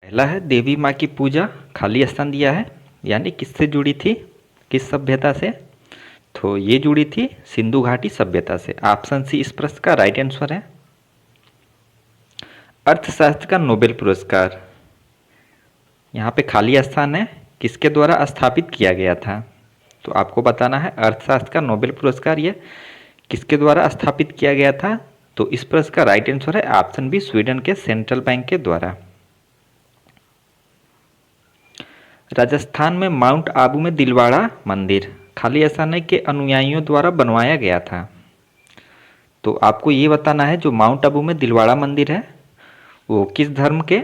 पहला है देवी माँ की पूजा, खाली स्थान दिया है, यानी किससे जुड़ी थी, किस सभ्यता से। तो ये जुड़ी थी सिंधु घाटी सभ्यता से। ऑप्शन सी इस प्रश्न का राइट आंसर है। अर्थशास्त्र का नोबेल पुरस्कार, यहाँ पे खाली स्थान है, किसके द्वारा स्थापित किया गया था। तो आपको बताना है अर्थशास्त्र का नोबेल पुरस्कार ये किसके द्वारा स्थापित किया गया था। तो इस प्रश्न का राइट आंसर है ऑप्शन बी, स्वीडन के सेंट्रल बैंक के द्वारा। राजस्थान में माउंट आबू में दिलवाड़ा मंदिर खाली स्थान के अनुयायियों द्वारा बनवाया गया था। तो आपको ये बताना है जो माउंट आबू में दिलवाड़ा मंदिर है वो किस धर्म के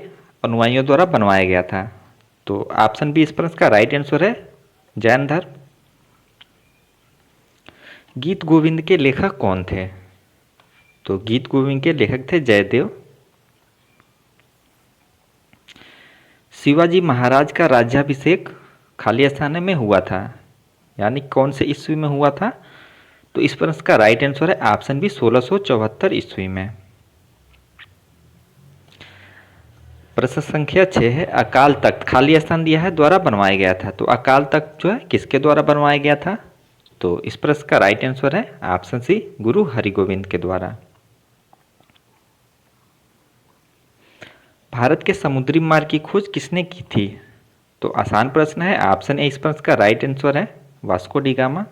अनुयायियों द्वारा बनवाया गया था। तो ऑप्शन बी इस प्रश्न का राइट आंसर है जैन धर्म। गीत गोविंद के लेखक कौन थे। तो गीत गोविंद के लेखक थे जयदेव। शिवाजी महाराज का राज्याभिषेक खाली स्थान में हुआ था, यानी कौन से ईस्वी में हुआ था। तो इस प्रश्न का राइट आंसर है ऑप्शन बी 1674 ईस्वी में। प्रश्न संख्या 6 है अकाल तख्त खाली स्थान दिया है द्वारा बनवाया गया था। तो अकाल तख्त जो है किसके द्वारा बनवाया गया था। तो इस प्रश्न का राइट आंसर है ऑप्शन सी गुरु हरिगोविंद के द्वारा। भारत के समुद्री मार्ग की खोज किसने की थी। तो आसान प्रश्न है, ऑप्शन ए इस प्रश्न का राइट आंसर है वास्को डी गामा।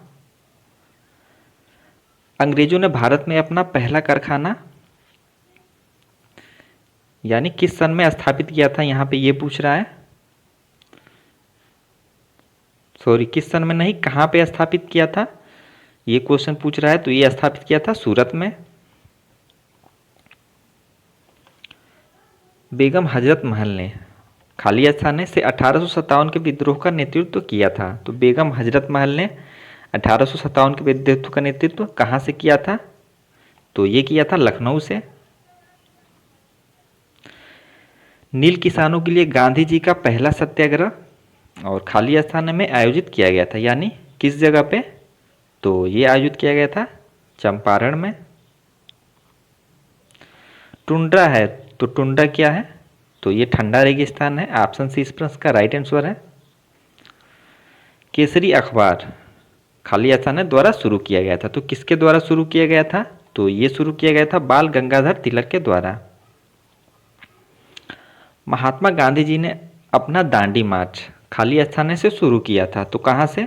अंग्रेजों ने भारत में अपना पहला कारखाना यानी किस सन में स्थापित किया था, यहाँ पे ये पूछ रहा है। सॉरी, किस सन में नहीं, कहाँ पे स्थापित किया था ये क्वेश्चन पूछ रहा है। तो ये स्थापित किया था सूरत में। बेगम हजरत महल ने खाली स्थान से 1857 के विद्रोह का नेतृत्व किया था। तो बेगम हजरत महल ने 1857 के विद्रोह का नेतृत्व कहाँ से किया था। तो ये किया था लखनऊ से। नील किसानों के लिए गांधी जी का पहला सत्याग्रह और खाली स्थान में आयोजित किया गया था, यानी किस जगह पे। तो ये आयोजित किया गया था चंपारण में। टुंड्रा है, तो टुंड्रा क्या है। तो ये ठंडा रेगिस्तान है। ऑप्शन सी इस प्रश्न का राइट आंसर है। केसरी अखबार खाली स्थान द्वारा शुरू किया गया था। तो किसके द्वारा शुरू किया गया था। तो ये शुरू किया गया था बाल गंगाधर तिलक के द्वारा। महात्मा गांधी जी ने अपना दांडी मार्च खाली स्थान से शुरू किया था। तो कहाँ से।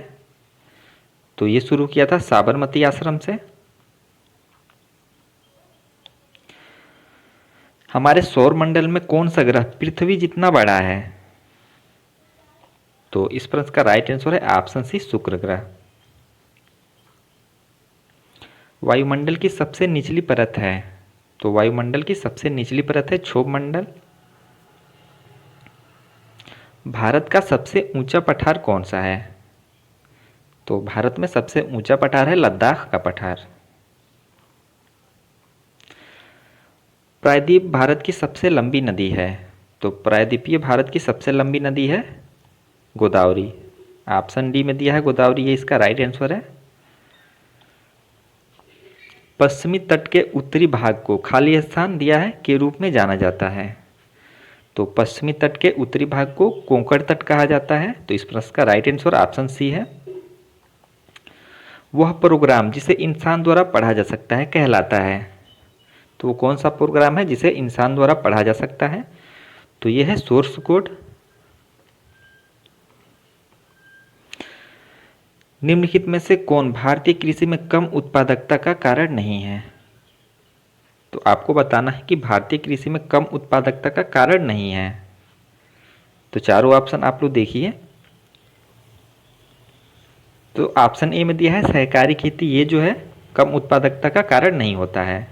तो ये शुरू किया था साबरमती आश्रम से। हमारे सौर मंडल में कौन सा ग्रह पृथ्वी जितना बड़ा है। तो इस प्रश्न का राइट आंसर है ऑप्शन सी शुक्र ग्रह। वायुमंडल की सबसे निचली परत है। तो वायुमंडल की सबसे निचली परत है क्षोभ मंडल। भारत का सबसे ऊंचा पठार कौन सा है। तो भारत में सबसे ऊंचा पठार है लद्दाख का पठार। प्रायद्वीप भारत की सबसे लंबी नदी है। तो प्रायद्वीपीय भारत की सबसे लंबी नदी है गोदावरी। ऑप्शन डी में दिया है गोदावरी, ये इसका राइट आंसर है। पश्चिमी तट के उत्तरी भाग को खाली स्थान दिया है के रूप में जाना जाता है। तो पश्चिमी तट के उत्तरी भाग को कोंकण तट कहा जाता है। तो इस प्रश्न का राइट आंसर ऑप्शन सी है। वह प्रोग्राम जिसे इंसान द्वारा पढ़ा जा सकता है कहलाता है। तो वो कौन सा प्रोग्राम है जिसे इंसान द्वारा पढ़ा जा सकता है। तो ये है सोर्स कोड। निम्नलिखित में से कौन भारतीय कृषि में कम उत्पादकता का कारण नहीं है। तो आपको बताना है कि भारतीय कृषि में कम उत्पादकता का कारण नहीं है। तो चारों ऑप्शन आप लोग देखिए। तो ऑप्शन ए में दिया है सहकारी खेती, ये जो है कम उत्पादकता का कारण नहीं होता है।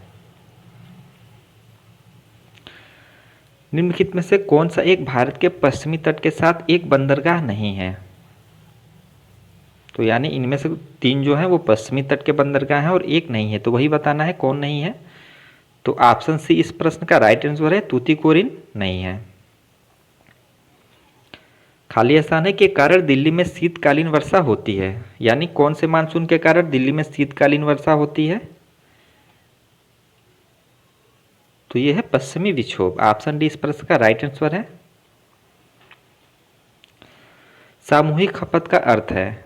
निम्नलिखित में से कौन सा एक भारत के पश्चिमी तट के साथ एक बंदरगाह नहीं है। तो यानी इनमें से 3 जो है वो पश्चिमी तट के बंदरगाह हैं और एक नहीं है। तो वही बताना है कौन नहीं है। तो ऑप्शन सी इस प्रश्न का राइट आंसर है तूतीकोरिन नहीं है। खाली स्थान के कारण दिल्ली में शीतकालीन वर्षा होती है, यानी कौन से मानसून के कारण दिल्ली में शीतकालीन वर्षा होती है। तो ये है पश्चिमी विक्षोभ। ऑप्शन डी इस प्रश्न का राइट आंसर है। सामूहिक खपत का अर्थ है?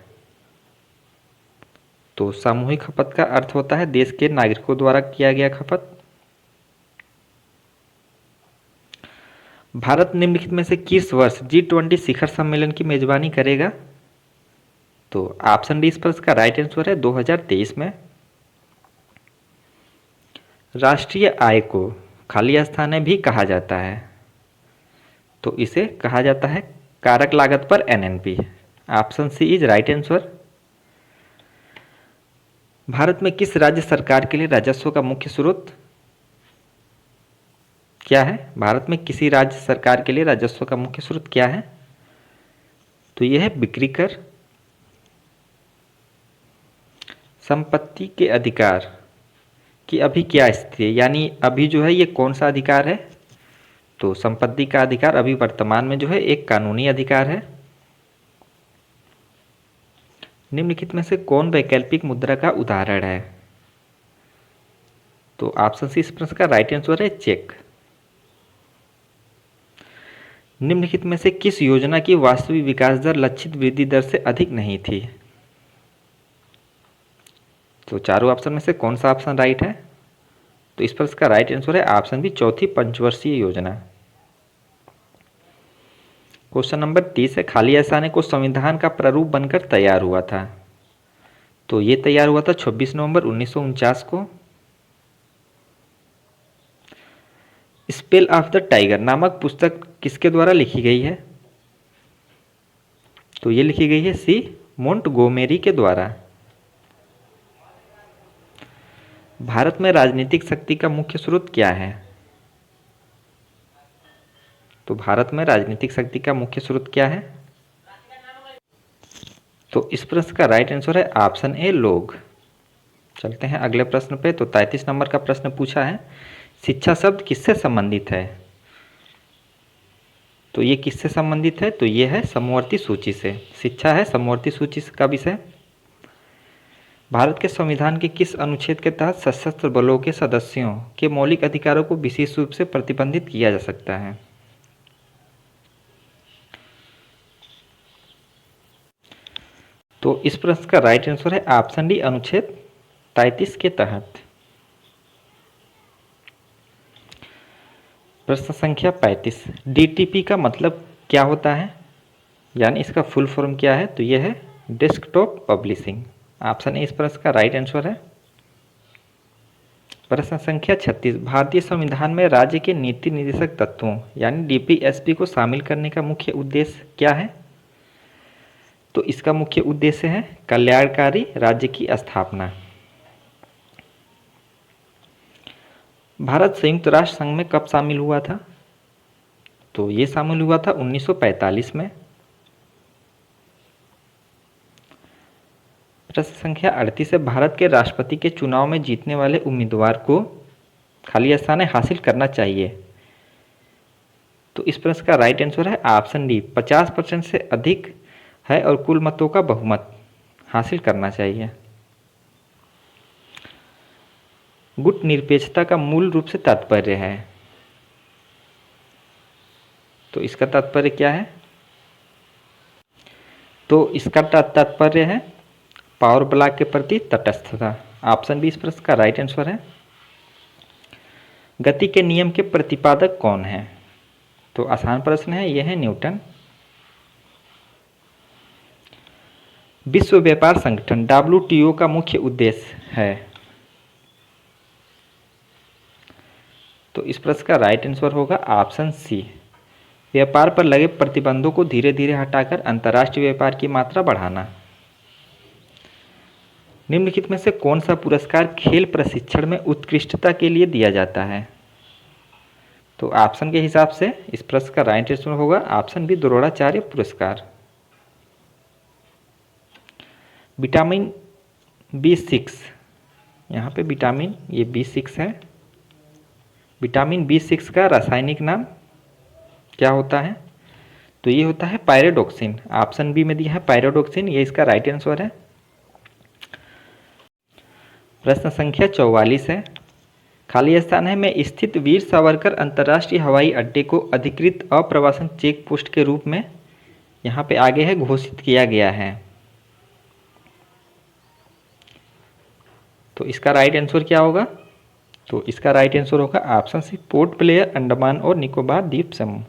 तो सामूहिक खपत का अर्थ होता है देश के नागरिकों द्वारा किया गया खपत। भारत निम्नलिखित में से किस वर्ष G20 शिखर सम्मेलन की मेजबानी करेगा? तो ऑप्शन डी इस प्रश्न का राइट आंसर है 2023 में। राष्ट्रीय आय को खाली स्थान भी कहा जाता है, तो इसे कहा जाता है कारक लागत पर NNP। Option C is right answer. भारत में किस राज्य सरकार के लिए राजस्व का मुख्य स्रोत क्या है? भारत में किसी राज्य सरकार के लिए राजस्व का मुख्य स्रोत क्या है? तो यह है बिक्री कर। संपत्ति के अधिकार की अभी क्या स्थिति है, यानी अभी जो है ये कौन सा अधिकार है? तो संपत्ति का अधिकार अभी वर्तमान में जो है एक कानूनी अधिकार है। निम्नलिखित में से कौन वैकल्पिक मुद्रा का उदाहरण है? तो ऑप्शन सी इस प्रश्न का राइट आंसर है चेक। निम्नलिखित में से किस योजना की वास्तविक विकास दर लक्षित वृद्धि दर से अधिक नहीं थी? तो चारों ऑप्शन में से कौन सा ऑप्शन राइट है? तो इस प्रश्न का राइट आंसर है ऑप्शन बी, चौथी पंचवर्षीय योजना। क्वेश्चन नंबर 30 है, खाली स्थान को संविधान का प्रारूप बनकर तैयार हुआ था। तो ये तैयार हुआ था 26 नवंबर 1949 को। स्पेल ऑफ द टाइगर नामक पुस्तक किसके द्वारा लिखी गई है? तो ये लिखी गई है सी मोंटगोमेरी के द्वारा। भारत में राजनीतिक शक्ति का मुख्य स्रोत क्या है? तो भारत में राजनीतिक शक्ति का मुख्य स्रोत क्या है? तो इस प्रश्न का राइट आंसर है ऑप्शन ए, लोग। चलते हैं अगले प्रश्न पे। तो 33 नंबर का प्रश्न पूछा है, शिक्षा शब्द किससे संबंधित है? तो ये किससे संबंधित है? तो ये है समवर्ती सूची से। शिक्षा है समवर्ती सूची का विषय। भारत के संविधान के किस अनुच्छेद के तहत सशस्त्र बलों के सदस्यों के मौलिक अधिकारों को विशेष रूप से प्रतिबंधित किया जा सकता है? तो इस प्रश्न का राइट आंसर है ऑप्शन डी, अनुच्छेद 33 के तहत। प्रश्न संख्या 35, DTP का मतलब क्या होता है, यानी इसका फुल फॉर्म क्या है? तो यह है डेस्कटॉप पब्लिशिंग। ऑप्शन ए इस प्रश्न का राइट आंसर है। प्रश्न संख्या 36, भारतीय संविधान में राज्य के नीति निर्देशक तत्वों यानी DPSP को शामिल करने का मुख्य उद्देश्य क्या है? तो इसका मुख्य उद्देश्य है कल्याणकारी राज्य की स्थापना। भारत संयुक्त राष्ट्र संघ में कब शामिल हुआ था? तो ये शामिल हुआ था 1945 में। प्रश्न संख्या 38 है, भारत के राष्ट्रपति के चुनाव में जीतने वाले उम्मीदवार को खाली स्थान हासिल करना चाहिए। तो इस प्रश्न का राइट आंसर है ऑप्शन डी, 50% से अधिक है और कुल मतों का बहुमत हासिल करना चाहिए। गुट निरपेक्षता का मूल रूप से तात्पर्य है। तो इसका तात्पर्य क्या है? तो इसका तात्पर्य है पावर ब्लॉक के प्रति तटस्थता। ऑप्शन बी इस प्रश्न का राइट आंसर है। गति के नियम के प्रतिपादक कौन है? तो आसान प्रश्न है, यह है न्यूटन। विश्व व्यापार संगठन WTO का मुख्य उद्देश्य है? तो इस प्रश्न का राइट आंसर होगा ऑप्शन सी, व्यापार पर लगे प्रतिबंधों को धीरे धीरे हटाकर अंतर्राष्ट्रीय व्यापार की मात्रा बढ़ाना। निम्नलिखित में से कौन सा पुरस्कार खेल प्रशिक्षण में उत्कृष्टता के लिए दिया जाता है? तो ऑप्शन के हिसाब से इस प्रश्न का राइट आंसर होगा ऑप्शन बी, द्रोणाचार्य पुरस्कार। विटामिन B6, यहाँ पे विटामिन ये B6 है। विटामिन B6 का रासायनिक नाम क्या होता है? तो ये होता है पायरोडॉक्सिन। ऑप्शन बी में दिया है पायरोडॉक्सिन, ये इसका राइट आंसर है। प्रश्न संख्या 44 है, खाली स्थान है में स्थित वीर सावरकर अंतर्राष्ट्रीय हवाई अड्डे को अधिकृत अप्रवासन चेक पोस्ट के रूप में यहाँ पे आगे है घोषित किया गया है। तो इसका राइट आंसर क्या होगा? तो इसका राइट आंसर होगा ऑप्शन सी, पोर्ट ब्लेयर, अंडमान और निकोबार द्वीप समूह।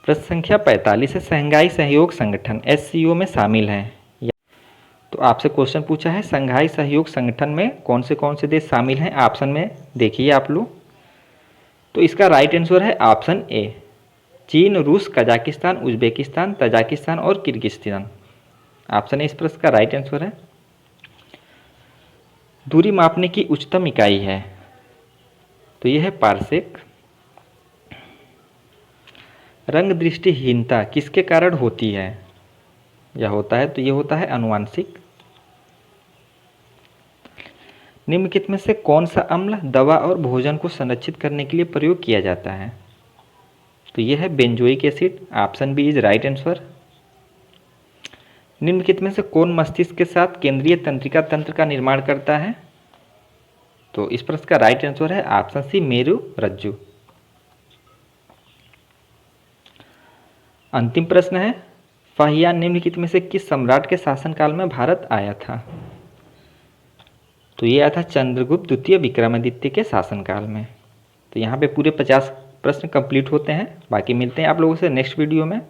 प्रश्न संख्या 45 है, शंघाई सहयोग संगठन SCO में शामिल है। तो आपसे क्वेश्चन पूछा है शंघाई सहयोग संगठन में कौन से देश शामिल हैं। ऑप्शन में देखिए आप लोग। तो इसका राइट आंसर है ऑप्शन ए, चीन, रूस, कजाकिस्तान, उज्बेकिस्तान, तजाकिस्तान और किर्गिस्तान। ऑप्शन ए इस प्रश्न का राइट आंसर है। दूरी मापने की उच्चतम इकाई है, तो यह है पारसेक। रंग दृष्टिहीनता किसके कारण होती है या होता है? तो ये होता है अनुवांशिक। निम्नलिखित में से कौन सा अम्ल दवा और भोजन को संरक्षित करने के लिए प्रयोग किया जाता है? तो यह है benzoic acid. Option B is right answer. निम्नलिखित में से कौन मस्तिष्क के साथ केंद्रीय तंत्रिका तंत्र का निर्माण करता है? तो इस प्रश्न का राइट आंसर है ऑप्शन सी, मेरु रज्जु। अंतिम प्रश्न है, फाहियान निम्नलिखित में से किस सम्राट के शासनकाल में भारत आया था? तो ये आया था चंद्रगुप्त द्वितीय विक्रमादित्य के शासनकाल में। तो यहाँ पे पूरे 50 प्रश्न कंप्लीट होते हैं। बाकी मिलते हैं आप लोगों से नेक्स्ट वीडियो में।